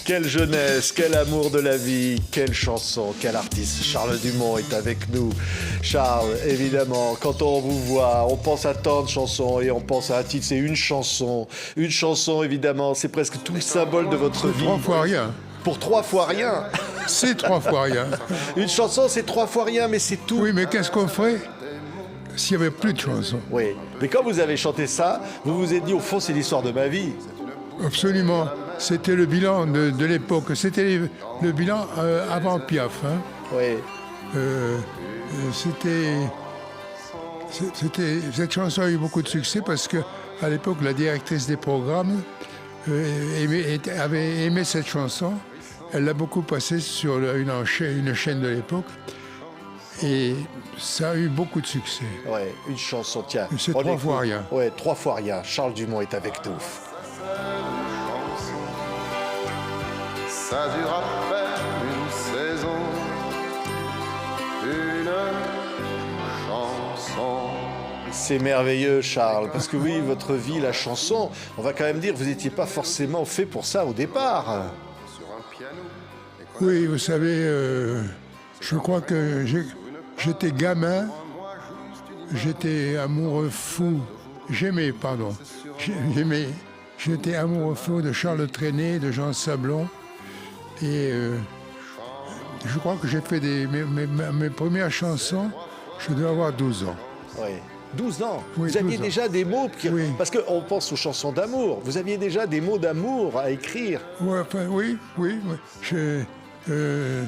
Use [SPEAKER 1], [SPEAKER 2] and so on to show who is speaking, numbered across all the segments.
[SPEAKER 1] Quelle jeunesse, quel amour de la vie, quelle chanson, quel artiste. Charles Dumont est avec nous. Charles, évidemment, quand on vous voit, on pense à tant de chansons et on pense à un titre, c'est une chanson. Une chanson, évidemment, c'est presque tout le symbole de votre vie.
[SPEAKER 2] 3 fois rien.
[SPEAKER 1] Pour 3 fois rien.
[SPEAKER 2] C'est 3 fois rien.
[SPEAKER 1] Une chanson, c'est 3 fois rien, mais c'est tout.
[SPEAKER 2] Oui, mais qu'est-ce qu'on ferait s'il n'y avait plus de chansons?
[SPEAKER 1] Oui, mais quand vous avez chanté ça, vous vous êtes dit, au fond, c'est l'histoire de ma vie.
[SPEAKER 2] Absolument. C'était le bilan de l'époque. C'était le bilan avant Piaf. Hein.
[SPEAKER 1] Oui.
[SPEAKER 2] Cette chanson a eu beaucoup de succès parce que à l'époque, la directrice des programmes avait aimé cette chanson. Elle l'a beaucoup passée sur une chaîne de l'époque. Et ça a eu beaucoup de succès.
[SPEAKER 1] Oui, une chanson, tiens.
[SPEAKER 2] C'est 3 fois rien.
[SPEAKER 1] Oui, 3 fois rien. Charles Dumont est avec nous.
[SPEAKER 3] Ça dure à peine une saison, une chanson.
[SPEAKER 1] C'est merveilleux, Charles, parce que oui, votre vie, la chanson, on va quand même dire, vous n'étiez pas forcément fait pour ça au départ.
[SPEAKER 2] Oui, vous savez, je crois que j'étais gamin, j'étais amoureux fou, j'étais amoureux fou de Charles Trenet, de Jean Sablon, et je crois que j'ai fait mes premières chansons, je dois avoir 12 ans.
[SPEAKER 1] Oui. 12 ans.
[SPEAKER 2] Oui,
[SPEAKER 1] vous aviez
[SPEAKER 2] 12 ans.
[SPEAKER 1] déjà des mots,
[SPEAKER 2] Oui.
[SPEAKER 1] parce qu'on pense aux chansons d'amour. Vous aviez déjà des mots d'amour à écrire.
[SPEAKER 2] Ouais, enfin, oui.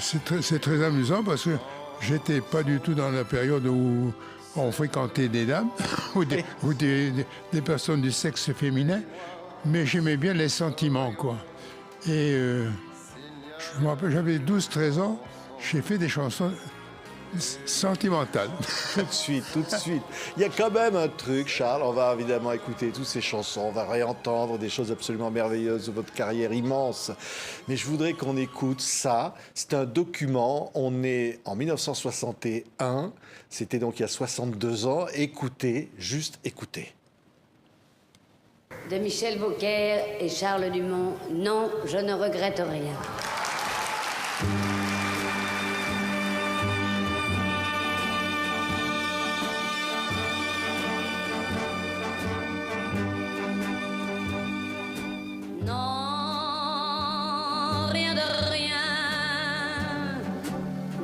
[SPEAKER 2] C'est très amusant parce que j'étais pas du tout dans la période où on fréquentait des dames ou des personnes du sexe féminin, mais j'aimais bien les sentiments, quoi. Et je me rappelle, j'avais 12-13 ans, j'ai fait des chansons sentimentales.
[SPEAKER 1] Tout de suite, tout de suite. Il y a quand même un truc, Charles, on va évidemment écouter toutes ces chansons, on va réentendre des choses absolument merveilleuses de votre carrière immense. Mais je voudrais qu'on écoute ça. C'est un document, on est en 1961, c'était donc il y a 62 ans. Écoutez, juste écoutez.
[SPEAKER 4] De Michel Beaucaire et Charles Dumont, non, je ne regrette rien. Non, rien de rien.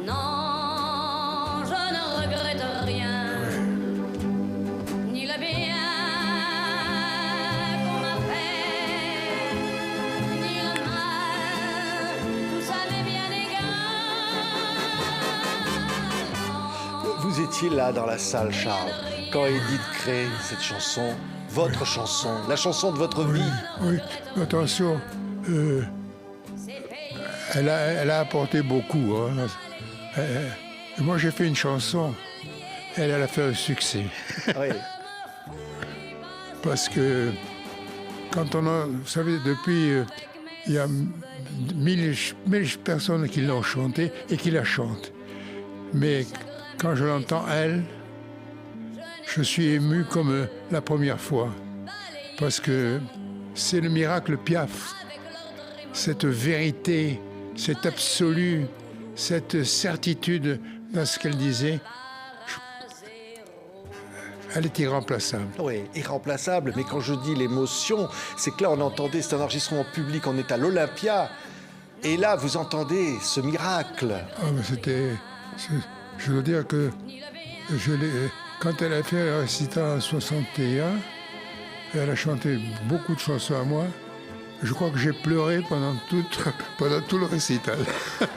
[SPEAKER 4] Non, je ne regrette rien. Ni le bien qu'on m'a fait, ni le mal, tout ça n'est bien égal.
[SPEAKER 1] Vous étiez là dans la salle, Charles, quand Edith crée cette chanson, votre chanson, la chanson de votre vie.
[SPEAKER 2] Oui, attention, elle a apporté beaucoup. Hein. Moi, j'ai fait une chanson, elle a fait un succès.
[SPEAKER 1] Oui.
[SPEAKER 2] Parce que quand vous savez, depuis, il y a 1000 personnes qui l'ont chanté et qui la chantent. Mais quand je l'entends, elle, je suis ému comme la première fois. Parce que c'est le miracle Piaf. Cette vérité, cet absolu, cette certitude dans ce qu'elle disait, elle est irremplaçable.
[SPEAKER 1] Oui, irremplaçable, mais quand je dis l'émotion, c'est que là on entendait, c'est un enregistrement public, on est à l'Olympia, et là vous entendez ce miracle.
[SPEAKER 2] Ah, mais je veux dire que quand elle a fait le récital en 61, elle a chanté beaucoup de chansons à moi. Je crois que j'ai pleuré pendant tout le récital.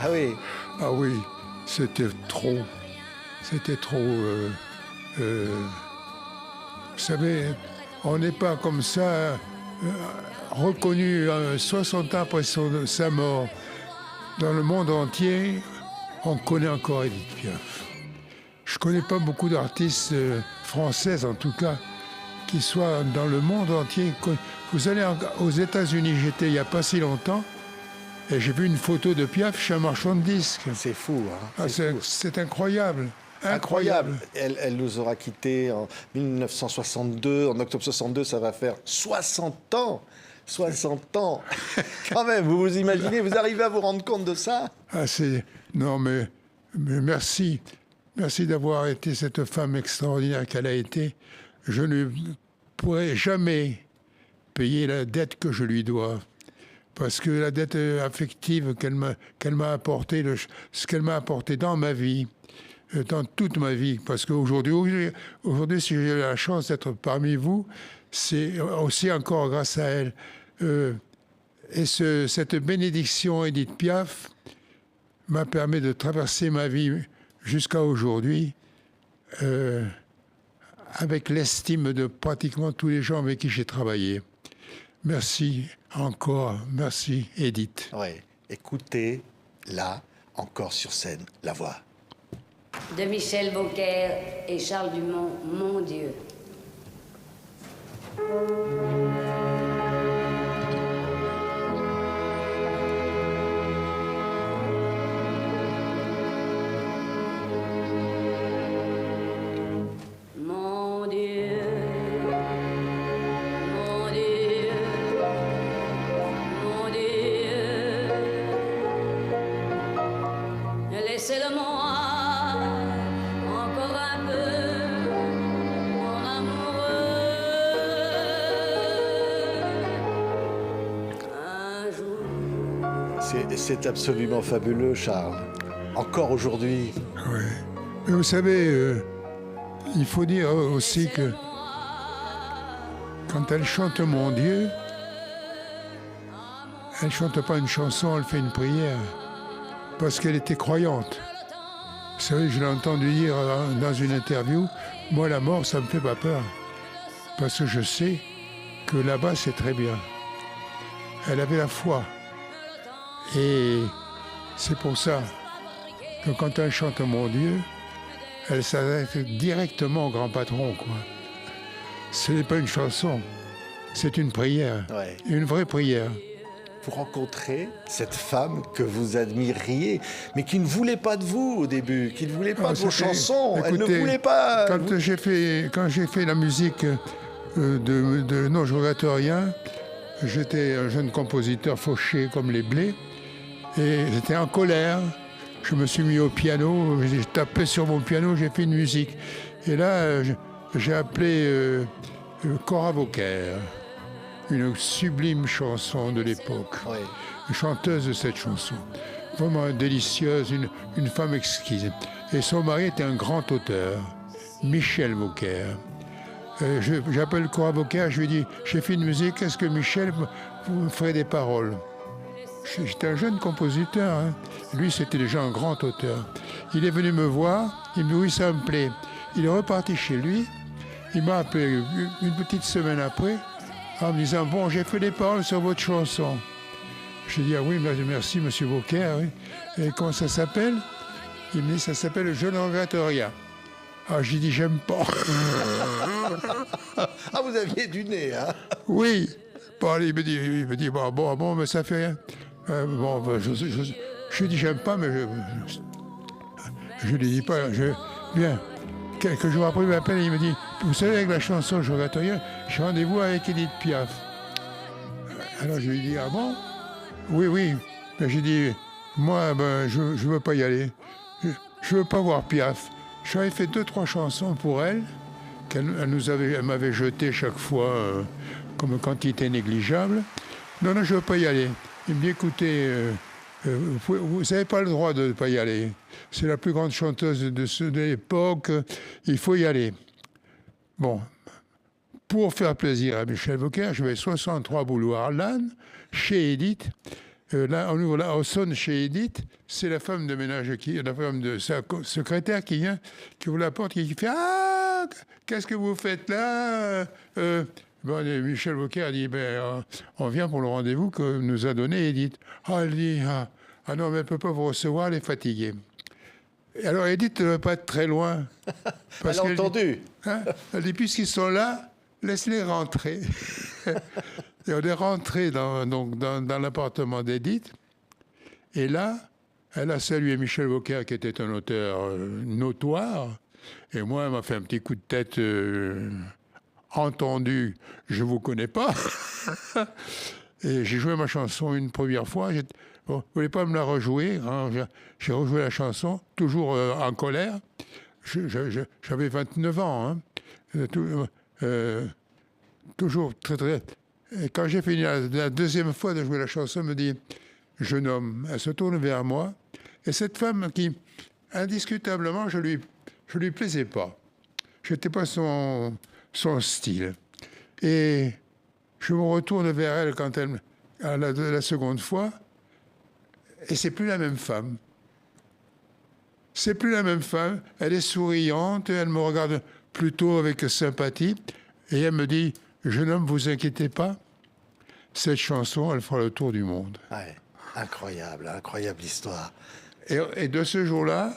[SPEAKER 1] Ah oui.
[SPEAKER 2] Ah oui, c'était trop. C'était trop. Vous savez, on n'est pas comme ça reconnu 60 ans après sa mort. Dans le monde entier, on connaît encore Edith Piaf. Je ne connais pas beaucoup d'artistes françaises, en tout cas, qui soient dans le monde entier. Vous allez aux États-Unis, j'étais il n'y a pas si longtemps, et j'ai vu une photo de Piaf chez un marchand de disques.
[SPEAKER 1] C'est fou, hein.
[SPEAKER 2] Ah, c'est incroyable.
[SPEAKER 1] Incroyable. Elle nous aura quittés en 1962. En octobre 62, ça va faire 60 ans 60 ans. Quand même, vous vous imaginez, vous arrivez à vous rendre compte de ça?
[SPEAKER 2] Ah, non, mais merci. Merci d'avoir été cette femme extraordinaire qu'elle a été. Je ne pourrai jamais payer la dette que je lui dois. Parce que la dette affective qu'elle m'a apportée, ce qu'elle m'a apporté dans ma vie, dans toute ma vie, parce qu'aujourd'hui, si j'ai la chance d'être parmi vous, c'est aussi encore grâce à elle. Et cette bénédiction Édith Piaf m'a permis de traverser ma vie jusqu'à aujourd'hui avec l'estime de pratiquement tous les gens avec qui j'ai travaillé. Merci encore, merci Édith.
[SPEAKER 1] Oui, écoutez, là, encore sur scène, la voix.
[SPEAKER 5] De Michel Beaucaire et Charles Dumont, Mon Dieu. Mon Dieu, mon Dieu, mon Dieu, laissez-le-moi encore un peu, mon amoureux. Un jour.
[SPEAKER 1] C'est absolument fabuleux, Charles. Encore aujourd'hui.
[SPEAKER 2] Ouais. Mais vous savez, il faut dire aussi que quand elle chante Mon Dieu, elle ne chante pas une chanson, elle fait une prière. Parce qu'elle était croyante. Vous savez, je l'ai entendu dire dans une interview, moi la mort, ça ne me fait pas peur. Parce que je sais que là-bas, c'est très bien. Elle avait la foi. Et c'est pour ça que quand elle chante Mon Dieu, elle s'adresse directement au grand patron, quoi. Ce n'est pas une chanson, c'est une prière,
[SPEAKER 1] Ouais.
[SPEAKER 2] une vraie prière.
[SPEAKER 1] Vous rencontrez cette femme que vous admiriez, mais qui ne voulait pas de vous au début, qui ne voulait pas de vos chansons. Elle ne
[SPEAKER 2] Écoutez,
[SPEAKER 1] voulait pas.
[SPEAKER 2] Quand j'ai fait la musique de Non, je regrette rien, j'étais un jeune compositeur fauché comme les blés, et j'étais en colère. Je me suis mis au piano, j'ai tapé sur mon piano, j'ai fait une musique. Et là, j'ai appelé Cora Vauquer, une sublime chanson de l'époque,
[SPEAKER 1] Oui.
[SPEAKER 2] une chanteuse de cette chanson, vraiment délicieuse, une femme exquise. Et son mari était un grand auteur, Michel Vauquer. J'appelle Cora Vauquer, je lui dis, j'ai fait une musique, est-ce que Michel, vous me ferez des paroles? J'étais un jeune compositeur, hein. Lui c'était déjà un grand auteur. Il est venu me voir, il me dit oui ça me plaît. Il est reparti chez lui, il m'a appelé une petite semaine après en me disant bon j'ai fait les paroles sur votre chanson. J'ai dit ah oui merci monsieur Vauquer, oui. Et comment ça s'appelle? Il me dit ça s'appelle Je ne regrette rien. Ah j'ai dit j'aime pas.
[SPEAKER 1] Ah vous aviez du nez, hein?
[SPEAKER 2] Oui. Bon, il me dit bon mais ça fait rien. Je dis j'aime pas, mais je lui dis pas. Bien. Quelques jours après, il m'appelle et il me dit vous savez, avec la chanson Je regrette rien, j'ai rendez-vous avec Édith Piaf. Alors je lui dis ah bon? Oui. Mais j'ai dit moi, je veux pas y aller. Je veux pas voir Piaf. J'avais fait 2-3 chansons pour elle, elle m'avait jeté chaque fois comme quantité négligeable. Non, je veux pas y aller. Il me dit, écoutez, vous n'avez pas le droit de ne pas y aller. C'est la plus grande chanteuse de l'époque, il faut y aller. Bon, pour faire plaisir à Michel Vauquer, je vais 63 boulevard Lannes, chez Édith. Là, on ouvre la sonne chez Édith, c'est la femme de ménage, la femme de sa secrétaire qui vient, qui ouvre la porte, qui fait « Ah, qu'est-ce que vous faites là ?» Michel Vauquer a dit on vient pour le rendez-vous que nous a donné Édith. Elle dit ah non, mais elle ne peut pas vous recevoir, elle est fatiguée. Et alors Édith ne va pas être très loin.
[SPEAKER 1] Elle a entendu.
[SPEAKER 2] Elle dit puisqu'ils sont là, laisse-les rentrer. Et on est rentré dans l'appartement d'Édith. Et là, elle a salué Michel Vauquer, qui était un auteur notoire. Et moi, elle m'a fait un petit coup de tête. Entendu, je vous connais pas. Et j'ai joué ma chanson une première fois. Bon, je ne voulais pas me la rejouer. Hein. J'ai rejoué la chanson, toujours en colère. J'avais 29 ans. Hein. Toujours très, très... Et quand j'ai fini la deuxième fois de jouer la chanson, elle me dit « Jeune homme », elle se tourne vers moi. Et cette femme qui, indiscutablement, je lui plaisais pas. Je n'étais pas son style. Et je me retourne vers elle quand la seconde fois, et c'est plus la même femme. C'est plus la même femme. Elle est souriante, elle me regarde plutôt avec sympathie, et elle me dit « Jeune homme, vous inquiétez pas, cette chanson, elle fera le tour du monde. »
[SPEAKER 1] Ouais, incroyable, incroyable histoire.
[SPEAKER 2] Et de ce jour-là,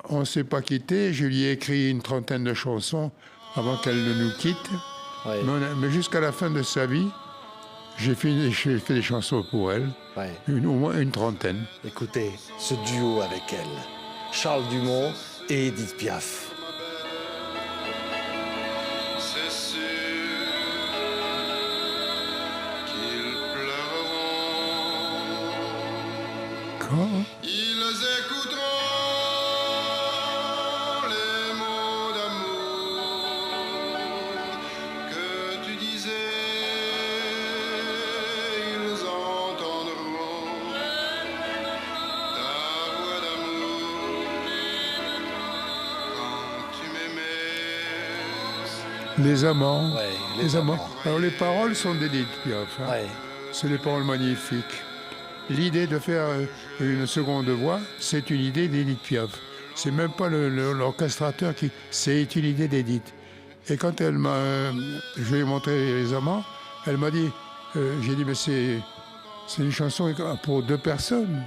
[SPEAKER 2] on ne s'est pas quitté. Je lui ai écrit une trentaine de chansons avant qu'elle ne nous quitte.
[SPEAKER 1] Ouais.
[SPEAKER 2] Mais jusqu'à la fin de sa vie, j'ai fait des chansons pour elle,
[SPEAKER 1] Ouais.
[SPEAKER 2] au moins une trentaine.
[SPEAKER 1] Écoutez, ce duo avec elle, Charles Dumont et Édith Piaf.
[SPEAKER 3] C'est sûr qu'ils pleureront.
[SPEAKER 2] Quand
[SPEAKER 3] Ils écouteront les mots d'amour que tu disais. Ils entendront ta voix d'amour quand tu m'aimais.
[SPEAKER 2] les amants,
[SPEAKER 1] Ouais,
[SPEAKER 2] les amants. Alors les paroles sont d'Édith Piaf. Hein.
[SPEAKER 1] Ouais.
[SPEAKER 2] C'est des paroles magnifiques. L'idée de faire une seconde voix, c'est une idée d'Édith Piaf. C'est même pas l'orchestrateur qui... C'est une idée d'Édith. Et quand elle m'a... je lui ai montré les amants, elle m'a dit... j'ai dit, mais c'est une chanson pour deux personnes.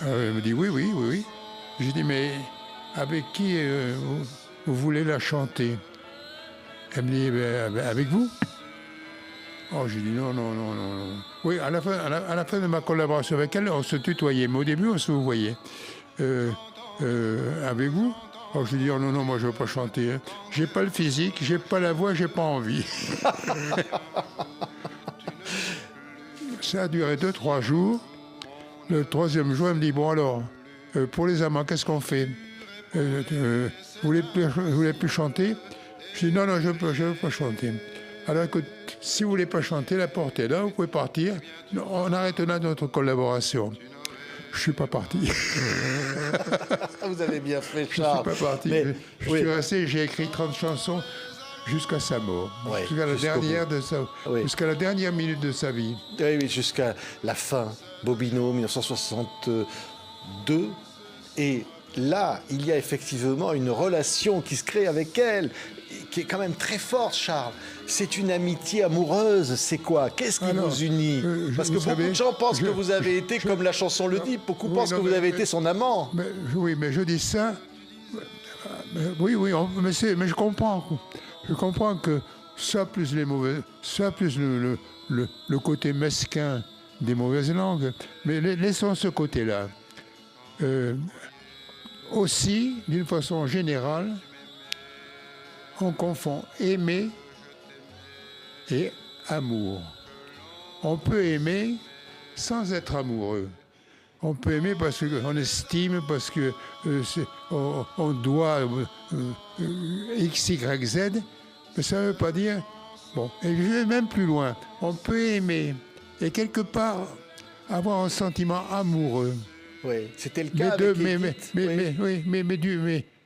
[SPEAKER 2] Elle me dit, oui. J'ai dit, mais avec qui vous voulez la chanter? Elle me dit, avec vous. Oh, j'ai dit non. Oui, à la fin de ma collaboration avec elle, on se tutoyait, mais au début, on se voyait. Avec vous? Oh, je dis, oh non, moi je veux pas chanter. Hein. J'ai pas le physique, j'ai pas la voix, j'ai pas envie. Ça a duré 2-3 jours. Le troisième jour, elle me dit, bon alors, pour les amants, qu'est-ce qu'on fait? Vous voulez plus chanter? Je dis, non, je veux pas chanter. Alors écoute, si vous voulez pas chanter, la porte est là, vous pouvez partir. On arrête là notre collaboration. Je suis pas parti.
[SPEAKER 1] Vous avez bien fait,
[SPEAKER 2] Je
[SPEAKER 1] Charles.
[SPEAKER 2] suis pas parti.
[SPEAKER 1] Mais,
[SPEAKER 2] Je
[SPEAKER 1] oui.
[SPEAKER 2] suis resté, j'ai écrit 30 chansons jusqu'à sa mort.
[SPEAKER 1] Ouais,
[SPEAKER 2] Jusqu'à la dernière minute de sa vie.
[SPEAKER 1] Oui, jusqu'à la fin. Bobino, 1962. Et là, il y a effectivement une relation qui se crée avec elle, qui est quand même très forte, Charles. C'est une amitié amoureuse, c'est quoi? Qu'est-ce qui
[SPEAKER 2] Alors,
[SPEAKER 1] vous unit? Parce que beaucoup de gens pensent que vous avez été, comme la chanson le dit, beaucoup
[SPEAKER 2] Oui,
[SPEAKER 1] pensent
[SPEAKER 2] non,
[SPEAKER 1] que vous
[SPEAKER 2] mais-
[SPEAKER 1] avez été son amant.
[SPEAKER 2] Oui, mais je dis ça. Oui, mais je comprends. Je comprends que ça plus les mauvais, ça plus le côté mesquin des mauvaises langues. Mais laissons ce côté-là. Aussi, d'une façon générale, on confond aimer et amour. On peut aimer sans être amoureux. On peut aimer parce qu'on estime, parce que on doit X, Y, Z, mais ça ne veut pas dire... Bon, et je vais même plus loin. On peut aimer et quelque part avoir un sentiment amoureux.
[SPEAKER 1] Oui, c'était le
[SPEAKER 2] Mais
[SPEAKER 1] cas avec Edith.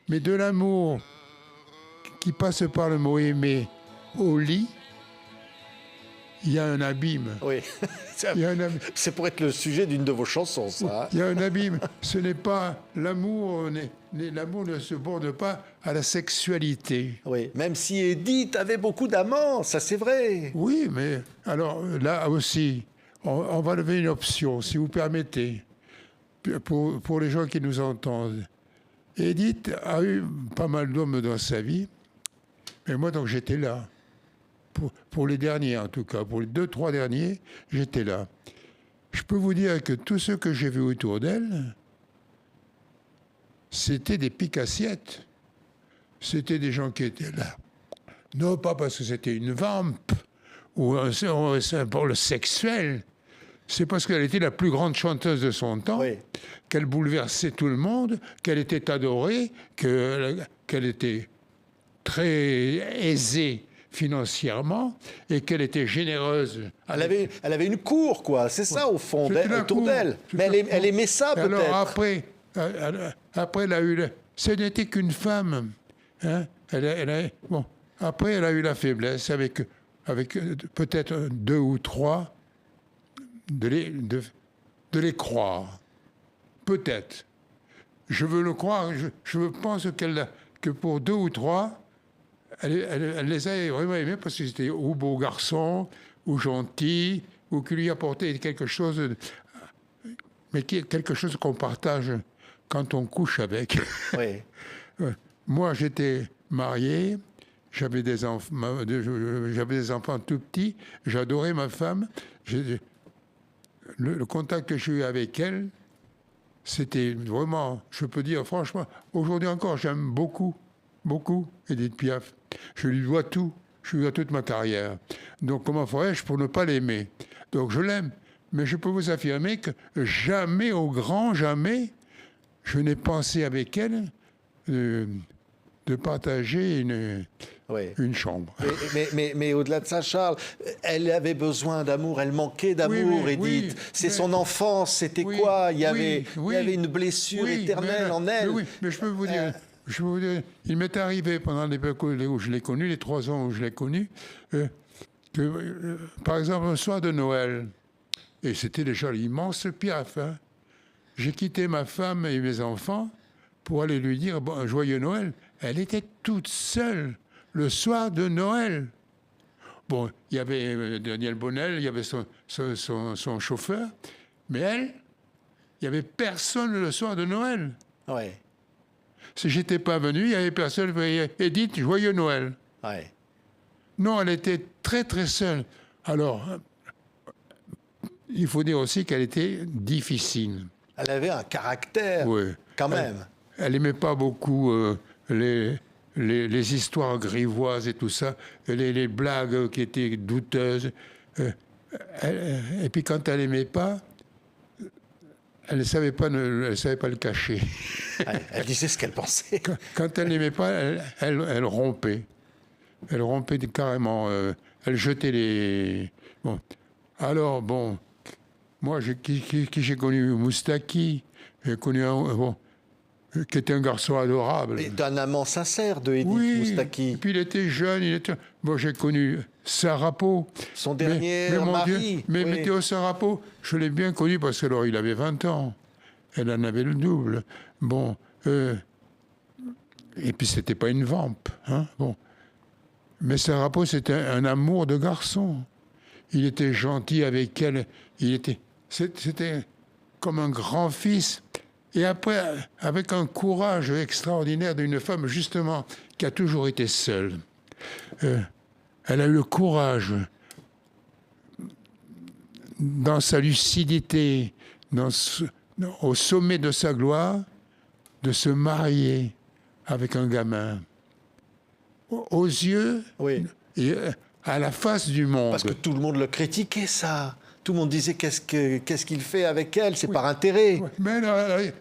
[SPEAKER 2] mais de l'amour qui passe par le mot aimer au lit, il y a un abîme.
[SPEAKER 1] Oui.
[SPEAKER 2] Il y a un abîme.
[SPEAKER 1] C'est pour être le sujet d'une de vos chansons, ça. Hein.
[SPEAKER 2] Il y a un abîme. Ce n'est pas l'amour. L'amour ne se borne pas à la sexualité.
[SPEAKER 1] Oui, même si Edith avait beaucoup d'amants, ça c'est vrai.
[SPEAKER 2] Oui, mais alors là aussi, on va lever une option, si vous permettez, pour les gens qui nous entendent. Edith a eu pas mal d'hommes dans sa vie, mais moi donc j'étais là. Pour les derniers en tout cas, pour les 2-3 derniers, j'étais là. Je peux vous dire que tous ceux que j'ai vus autour d'elle, c'était des piques-assiettes. C'était des gens qui étaient là. Non pas parce que c'était une vampe pour le sexuel, c'est parce qu'elle était la plus grande chanteuse de son temps,
[SPEAKER 1] Oui.
[SPEAKER 2] qu'elle bouleversait tout le monde, qu'elle était adorée, qu'elle était très aisée financièrement et qu'elle était généreuse.
[SPEAKER 1] Elle avait une cour, quoi. C'est ça, au fond,
[SPEAKER 2] C'était la
[SPEAKER 1] autour
[SPEAKER 2] cour.
[SPEAKER 1] d'elle.
[SPEAKER 2] C'était
[SPEAKER 1] Mais
[SPEAKER 2] la cour.
[SPEAKER 1] elle aimait ça,
[SPEAKER 2] Et alors
[SPEAKER 1] peut-être.
[SPEAKER 2] après, elle a eu... Ce n'était qu'une femme. Hein. Après, elle a eu la faiblesse avec peut-être 2 ou 3 de les croire. Peut-être. Je veux le croire. Je pense que pour 2 ou 3, elle les a vraiment aimés parce que c'était ou beau garçon, ou gentil, ou qui lui apportait quelque chose, mais quelque chose qu'on partage quand on couche avec.
[SPEAKER 1] Oui.
[SPEAKER 2] Moi, j'étais marié, j'avais des enfants tout petits, j'adorais ma femme. Le contact que j'ai eu avec elle, c'était vraiment, je peux dire franchement, aujourd'hui encore, j'aime beaucoup, beaucoup Édith Piaf. Je lui dois tout, je lui dois toute ma carrière. Donc comment ferais-je pour ne pas l'aimer? Donc je l'aime, mais je peux vous affirmer que jamais, au grand jamais, je n'ai pensé avec elle de partager
[SPEAKER 1] Oui.
[SPEAKER 2] une chambre.
[SPEAKER 1] Mais au-delà de ça, Charles, elle avait besoin d'amour, elle manquait d'amour,
[SPEAKER 2] Oui,
[SPEAKER 1] Edith. C'est
[SPEAKER 2] mais-
[SPEAKER 1] son enfance, c'était
[SPEAKER 2] Oui,
[SPEAKER 1] quoi? Il y avait une blessure
[SPEAKER 2] oui,
[SPEAKER 1] éternelle
[SPEAKER 2] mais-
[SPEAKER 1] en elle.
[SPEAKER 2] mais je peux vous dire, il m'est arrivé pendant l'époque où je l'ai connue, les 3 ans où je l'ai connue, par exemple, un soir de Noël, et c'était déjà l'immense Piaf, hein, j'ai quitté ma femme et mes enfants pour aller lui dire un joyeux Noël. Elle était toute seule le soir de Noël. Bon, il y avait Daniel Bonnel, il y avait son chauffeur, mais elle, il n'y avait personne le soir de Noël.
[SPEAKER 1] Oui,
[SPEAKER 2] Si j'étais pas venu, il n'y avait personne. Edith, joyeux Noël.
[SPEAKER 1] oui.
[SPEAKER 2] Non, elle était très très seule. Alors, il faut dire aussi qu'elle était difficile.
[SPEAKER 1] Elle avait un caractère,
[SPEAKER 2] Oui.
[SPEAKER 1] quand même.
[SPEAKER 2] Elle n'aimait pas beaucoup les histoires grivoises et tout ça, les blagues qui étaient douteuses. Et puis quand elle n'aimait pas, elle ne savait pas le cacher.
[SPEAKER 1] Elle disait ce qu'elle pensait.
[SPEAKER 2] Quand elle n'aimait pas, elle rompait. Elle rompait carrément. Elle jetait les... Bon. Alors, bon, moi, qui j'ai connu Moustaki, j'ai connu qui était un garçon adorable.
[SPEAKER 1] Et d'un amant sincère de Edith
[SPEAKER 2] Oui,
[SPEAKER 1] Moustaki.
[SPEAKER 2] et puis il était jeune. Bon, j'ai connu Sarapo.
[SPEAKER 1] Son dernier
[SPEAKER 2] mon
[SPEAKER 1] mari.
[SPEAKER 2] Dieu, mais
[SPEAKER 1] oui.
[SPEAKER 2] Météo Sarapo, je l'ai bien connu parce que alors il avait 20 ans. Elle en avait le double. Bon, et puis c'était pas une vampe. Hein, bon. Mais Sarapo, c'était un amour de garçon. Il était gentil avec elle. C'était comme un grand-fils. Et après, avec un courage extraordinaire d'une femme, justement, qui a toujours été seule. Elle a eu le courage, dans sa lucidité, au sommet de sa gloire, de se marier avec un gamin. Aux yeux
[SPEAKER 1] Oui.
[SPEAKER 2] et à la face du monde.
[SPEAKER 1] Parce que tout le monde le critiquait, ça. Tout le monde disait qu'est-ce qu'il fait avec elle, c'est par intérêt.
[SPEAKER 2] Ouais, mais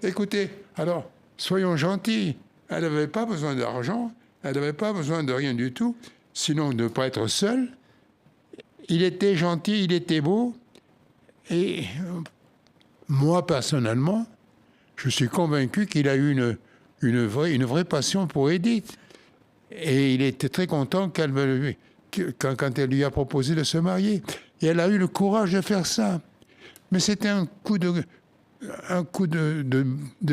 [SPEAKER 2] écoutez, alors, soyons gentils. Elle n'avait pas besoin d'argent, elle n'avait pas besoin de rien du tout, sinon de ne pas être seule. Il était gentil, il était beau. Et moi, personnellement, je suis convaincu qu'il a eu une vraie passion pour Edith. Et il était très content quand elle lui a proposé de se marier. Et elle a eu le courage de faire ça. Mais c'était un coup de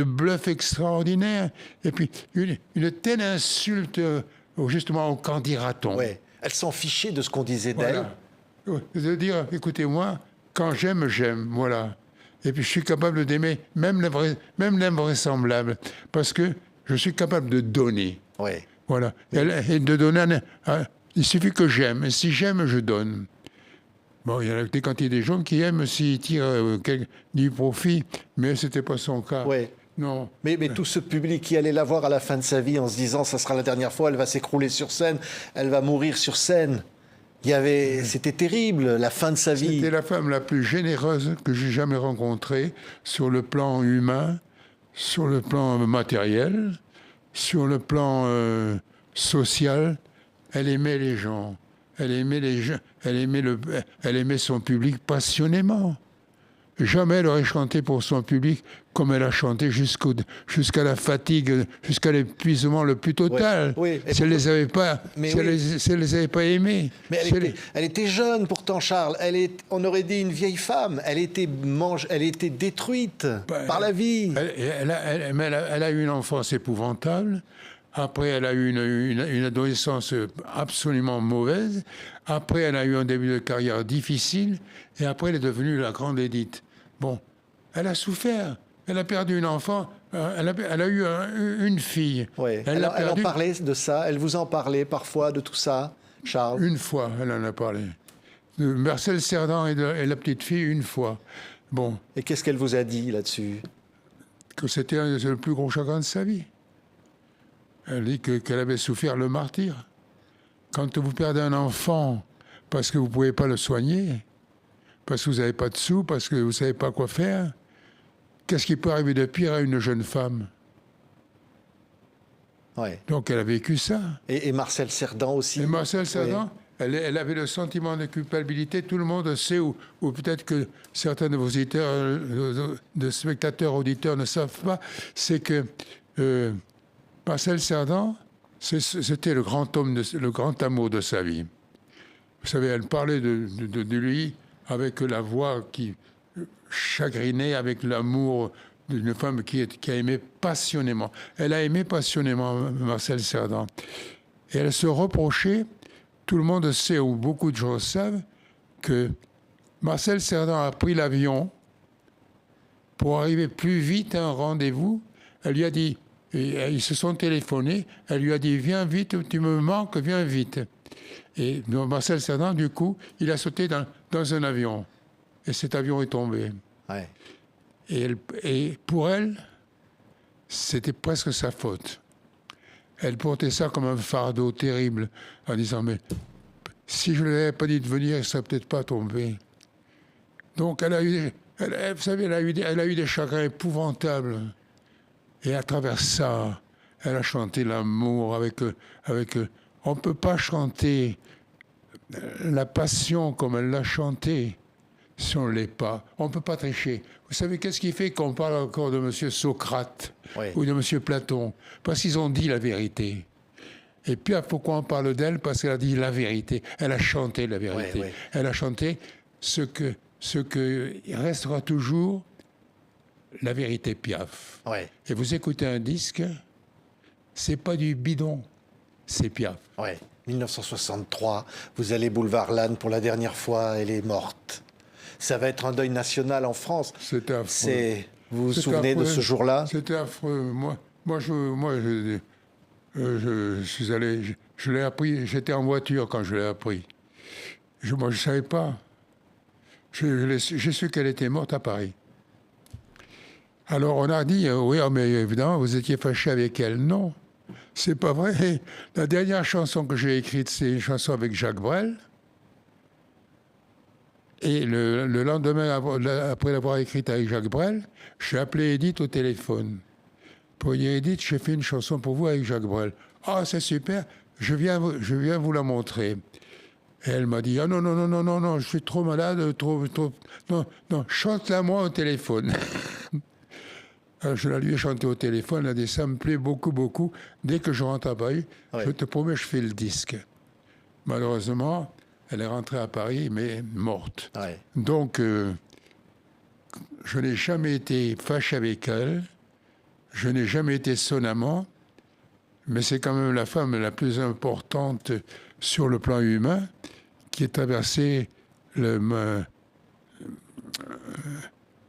[SPEAKER 2] bluff extraordinaire. Et puis, une telle insulte, justement, au qu'en dira-t-on.
[SPEAKER 1] Ouais. Elle s'en fichait de ce qu'on disait d'elle.
[SPEAKER 2] Voilà. De dire, écoutez-moi, quand j'aime, j'aime. Voilà. Et puis, je suis capable d'aimer, même l'invraisemblable. Parce que je suis capable de donner.
[SPEAKER 1] Ouais.
[SPEAKER 2] Voilà. Et de donner... il suffit que j'aime. Et si j'aime, je donne. Bon, il y a des quantités des gens qui aiment s'ils tirent du profit, mais ce n'était pas son cas.
[SPEAKER 1] Ouais.
[SPEAKER 2] Non.
[SPEAKER 1] Mais tout ce public qui allait la voir à la fin de sa vie en se disant ça sera la dernière fois, elle va s'écrouler sur scène, elle va mourir sur scène. C'était terrible, la fin de sa vie.
[SPEAKER 2] C'était la femme la plus généreuse que j'ai jamais rencontrée sur le plan humain, sur le plan matériel, sur le plan social. Elle aimait les gens. Elle aimait son public passionnément. Jamais elle aurait chanté pour son public comme elle a chanté jusqu'à la fatigue, jusqu'à l'épuisement le plus total.
[SPEAKER 1] Oui, oui.
[SPEAKER 2] Si elle les avait pas,
[SPEAKER 1] Mais
[SPEAKER 2] si elle les avait pas aimés.
[SPEAKER 1] Mais elle était jeune pourtant, Charles. On aurait dit une vieille femme. Elle était détruite par la vie.
[SPEAKER 2] Elle a eu une enfance épouvantable. Après, elle a eu une adolescence absolument mauvaise. Après, elle a eu un début de carrière difficile. Et après, elle est devenue la grande Édith. Bon, elle a souffert. Elle a perdu un enfant. Elle a eu une fille.
[SPEAKER 1] Oui. Elle en parlait de ça. Elle vous en parlait parfois de tout ça, Charles?
[SPEAKER 2] Une fois, elle en a parlé. De Marcel Cerdan et la petite fille, une fois. Bon.
[SPEAKER 1] Et qu'est-ce qu'elle vous a dit là-dessus?
[SPEAKER 2] Que c'était le plus gros chagrin de sa vie. Elle dit qu'elle avait souffert le martyre. Quand vous perdez un enfant parce que vous ne pouvez pas le soigner, parce que vous n'avez pas de sous, parce que vous ne savez pas quoi faire, qu'est-ce qui peut arriver de pire à une jeune femme?
[SPEAKER 1] Ouais.
[SPEAKER 2] Donc elle a vécu ça.
[SPEAKER 1] Et Marcel Cerdan aussi.
[SPEAKER 2] Et Marcel Cerdan,
[SPEAKER 1] oui.
[SPEAKER 2] elle avait le sentiment de culpabilité. Tout le monde sait, ou peut-être que certains de vos auditeurs, de spectateurs, auditeurs ne savent pas, c'est que Marcel Cerdan, c'était le grand amour de sa vie. Vous savez, elle parlait de lui avec la voix qui chagrinait, avec l'amour d'une femme qui a aimé passionnément. Elle a aimé passionnément Marcel Cerdan. Et elle se reprochait, tout le monde sait, ou beaucoup de gens savent, que Marcel Cerdan a pris l'avion pour arriver plus vite à un rendez-vous. Elle lui a dit, et ils se sont téléphonés, elle lui a dit « Viens vite, tu me manques, viens vite ». Et Marcel Cerdan, du coup, il a sauté dans un avion. Et cet avion est tombé.
[SPEAKER 1] Ouais.
[SPEAKER 2] Et pour elle, c'était presque sa faute. Elle portait ça comme un fardeau terrible, en disant « Mais si je ne lui avais pas dit de venir, il ne serait peut-être pas tombé ». Donc elle a eu des chagrins épouvantables. Et à travers ça, elle a chanté l'amour avec on ne peut pas chanter la passion comme elle l'a chantée si on ne l'est pas. On ne peut pas tricher. Vous savez, qu'est-ce qui fait qu'on parle encore de M. Socrate ou de M. Platon? Parce qu'ils ont dit la vérité. Et puis, pourquoi on parle d'elle? Parce qu'elle a dit la vérité. Elle a chanté la vérité.
[SPEAKER 1] Ouais.
[SPEAKER 2] Elle a chanté ce que restera toujours la vérité Piaf.
[SPEAKER 1] Ouais.
[SPEAKER 2] Et vous écoutez un disque, c'est pas du bidon, c'est Piaf.
[SPEAKER 1] Ouais. 1963, vous allez boulevard Lannes pour la dernière fois, elle est morte. Ça va être un deuil national en France.
[SPEAKER 2] C'était affreux.
[SPEAKER 1] Vous vous souvenez de ce jour-là?
[SPEAKER 2] C'était affreux. Moi, je suis allé, je l'ai appris, j'étais en voiture quand je l'ai appris. Moi, je ne savais pas. J'ai su qu'elle était morte à Paris. Alors on a dit, oui, mais évidemment, vous étiez fâché avec elle. Non, c'est pas vrai. La dernière chanson que j'ai écrite, c'est une chanson avec Jacques Brel. Et le lendemain, après l'avoir écrite avec Jacques Brel, j'ai appelé Edith au téléphone. Pour dire, Edith, j'ai fait une chanson pour vous avec Jacques Brel. Ah, c'est super, je viens vous la montrer. Et elle m'a dit, ah non, je suis trop malade, non, chante-la moi au téléphone. Alors, je la lui ai chantée au téléphone, elle a dit, ça me plaît beaucoup. Dès que je rentre à Paris, je te promets, je fais le disque. Malheureusement, elle est rentrée à Paris, mais morte.
[SPEAKER 1] Ouais.
[SPEAKER 2] Donc, je n'ai jamais été fâché avec elle, je n'ai jamais été son amant, mais c'est quand même la femme la plus importante sur le plan humain qui a traversé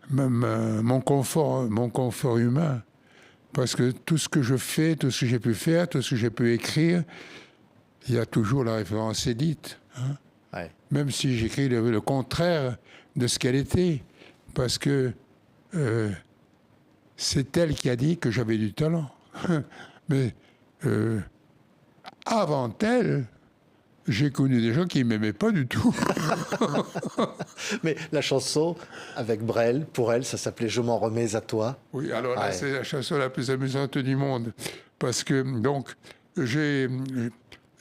[SPEAKER 2] mon confort humain. Parce que tout ce que je fais, tout ce que j'ai pu faire, tout ce que j'ai pu écrire, il y a toujours la référence Édith. Hein?
[SPEAKER 1] Ouais.
[SPEAKER 2] Même si j'écris le contraire de ce qu'elle était. Parce que c'est elle qui a dit que j'avais du talent. Mais avant elle, j'ai connu des gens qui ne m'aimaient pas du tout.
[SPEAKER 1] Mais la chanson avec Brel, pour elle, ça s'appelait « Je m'en remets à toi
[SPEAKER 2] Oui, alors là,
[SPEAKER 1] Ouais.
[SPEAKER 2] c'est la chanson la plus amusante du monde. Parce que, donc, j'ai